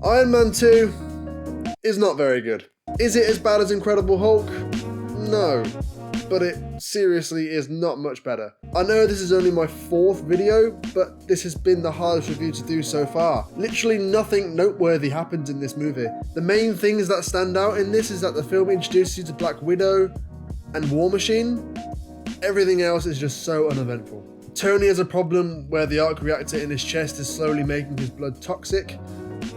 Iron Man 2 is not very good. Is it as bad as Incredible Hulk? No, but it seriously is not much better. I know this is only my 4th video, but this has been the hardest review to do so far. Literally nothing noteworthy happens in this movie. The main things that stand out in this is that the film introduces you to Black Widow and War Machine. Everything else is just so uneventful. Tony has a problem where the arc reactor in his chest is slowly making his blood toxic,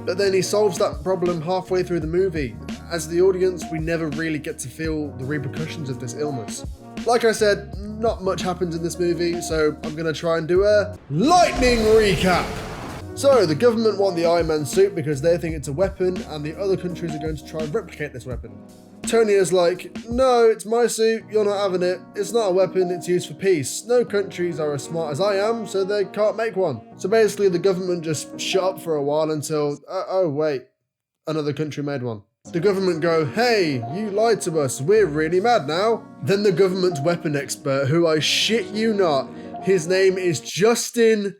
but then he solves that problem halfway through the movie. As the audience, we never really get to feel the repercussions of this illness. Like I said, not much happens in this movie, so I'm going to try and do a lightning recap. So, the government want the Iron Man suit because they think it's a weapon, and the other countries are going to try and replicate this weapon. Tony is like, no, it's my suit, you're not having it. It's not a weapon, it's used for peace. No countries are as smart as I am, so they can't make one. So basically the government just shut up for a while until, oh wait, another country made one. The government go, hey, you lied to us, we're really mad now. Then the government's weapon expert, who I shit you not, his name is Justin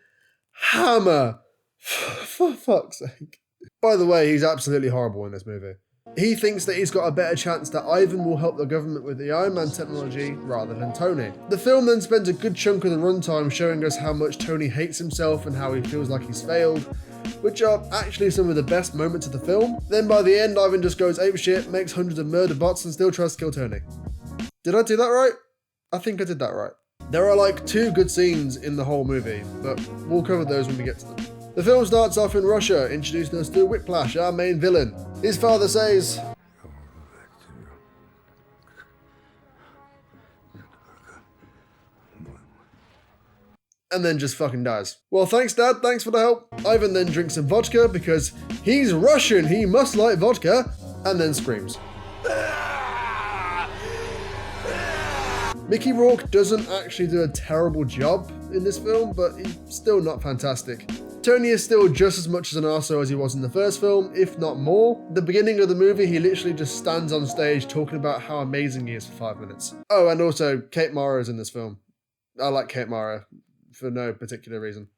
Hammer. For fuck's sake. By the way, he's absolutely horrible in this movie. He thinks that he's got a better chance that Ivan will help the government with the Iron Man technology rather than Tony. The film then spends a good chunk of the runtime showing us how much Tony hates himself and how he feels like he's failed, which are actually some of the best moments of the film. Then by the end, Ivan just goes apeshit, makes hundreds of murder bots and still tries to kill Tony. Did I do that right? I think I did that right. There are like 2 good scenes in the whole movie, but we'll cover those when we get to them. The film starts off in Russia, introducing us to Whiplash, our main villain. His father says, and then just fucking dies. Well, thanks Dad, thanks for the help. Ivan then drinks some vodka because he's Russian, he must like vodka, and then screams. Mickey Rourke doesn't actually do a terrible job in this film, but he's still not fantastic. Tony is still just as much as an arsehole as he was in the first film, if not more. The beginning of the movie, he literally just stands on stage talking about how amazing he is for 5 minutes. Oh, and also, Kate Mara is in this film. I like Kate Mara, for no particular reason.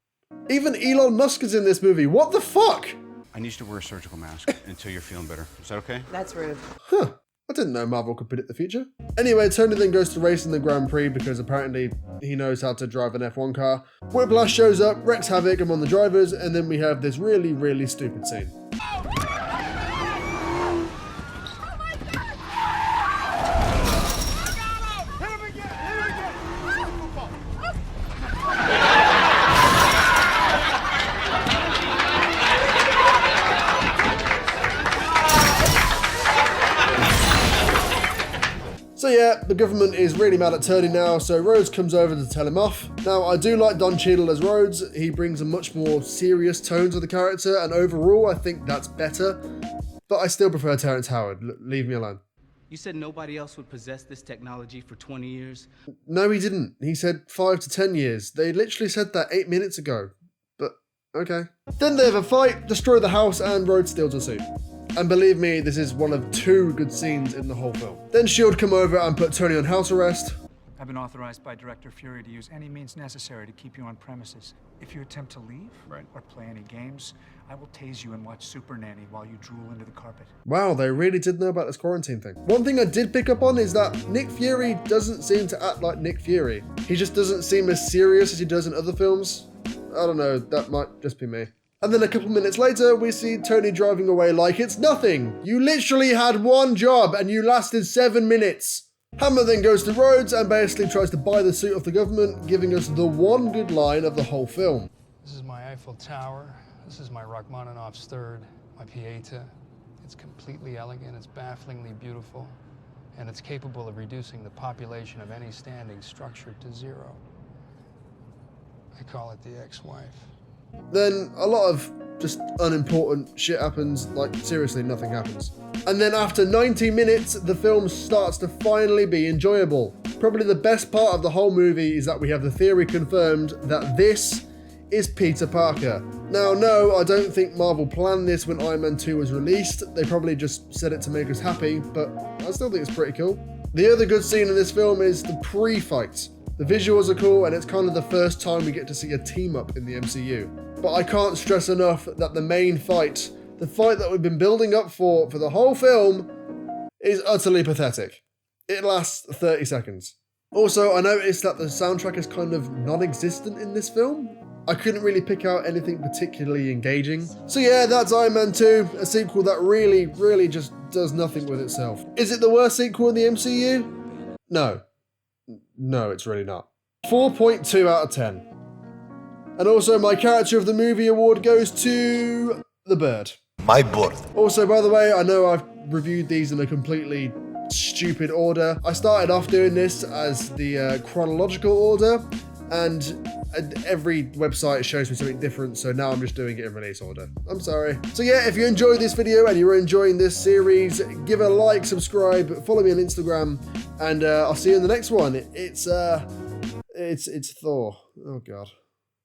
Even Elon Musk is in this movie, what the fuck? I need you to wear a surgical mask until you're feeling better. Is that okay? That's rude. Huh. I didn't know Marvel could predict the future. Anyway, Tony then goes to race in the Grand Prix because apparently he knows how to drive an F1 car. Whiplash shows up, wrecks havoc among the drivers, and then we have this really, really stupid scene. So yeah, the government is really mad at Tony now, so Rhodes comes over to tell him off. Now, I do like Don Cheadle as Rhodes. He brings a much more serious tone to the character, and overall, I think that's better. But I still prefer Terrence Howard. Leave me alone. You said nobody else would possess this technology for 20 years? No, he didn't. He said 5 to 10 years. They literally said that 8 minutes ago. But, okay. Then they have a fight, destroy the house, and Rhodes steals a suit. And believe me, this is one of 2 good scenes in the whole film. Then S.H.I.E.L.D. come over and put Tony on house arrest. I've been authorized by Director Fury to use any means necessary to keep you on premises. If you attempt to leave or play any games, I will tase you and watch Super Nanny while you drool into the carpet. Wow, they really did know about this quarantine thing. One thing I did pick up on is that Nick Fury doesn't seem to act like Nick Fury. He just doesn't seem as serious as he does in other films. I don't know, that might just be me. And then a couple minutes later, we see Tony driving away like it's nothing. You literally had 1 job and you lasted 7 minutes. Hammer then goes to Rhodes and basically tries to buy the suit off the government, giving us the one good line of the whole film. This is my Eiffel Tower. This is my Rachmaninoff's third, my Pieta. It's completely elegant, it's bafflingly beautiful, and it's capable of reducing the population of any standing structure to 0. I call it the ex-wife. Then a lot of just unimportant shit happens, like seriously nothing happens. And then after 90 minutes, the film starts to finally be enjoyable. Probably the best part of the whole movie is that we have the theory confirmed that this is Peter Parker. Now, no, I don't think Marvel planned this when Iron Man 2 was released. They probably just said it to make us happy, but I still think it's pretty cool. The other good scene in this film is the pre-fight. The visuals are cool, and it's kind of the first time we get to see a team up in the MCU. But I can't stress enough that the main fight The fight that we've been building up for the whole film is utterly pathetic. It lasts 30 seconds. Also, I noticed that the soundtrack is kind of non-existent in this film. I couldn't really pick out anything particularly engaging. So yeah, that's Iron Man 2, a sequel that really just does nothing with itself. Is it the worst sequel in the MCU? No. No, it's really not. 4.2 out of 10. And also my character of the movie award goes to The Bird. My board. Also, by the way, I know I've reviewed these in a completely stupid order. I started off doing this as the chronological order, and every website shows me something different, so now I'm just doing it in release order. I'm sorry. So yeah, if you enjoyed this video and you're enjoying this series, give it a like, subscribe, follow me on Instagram, and I'll see you in the next one. It's Thor. Oh God.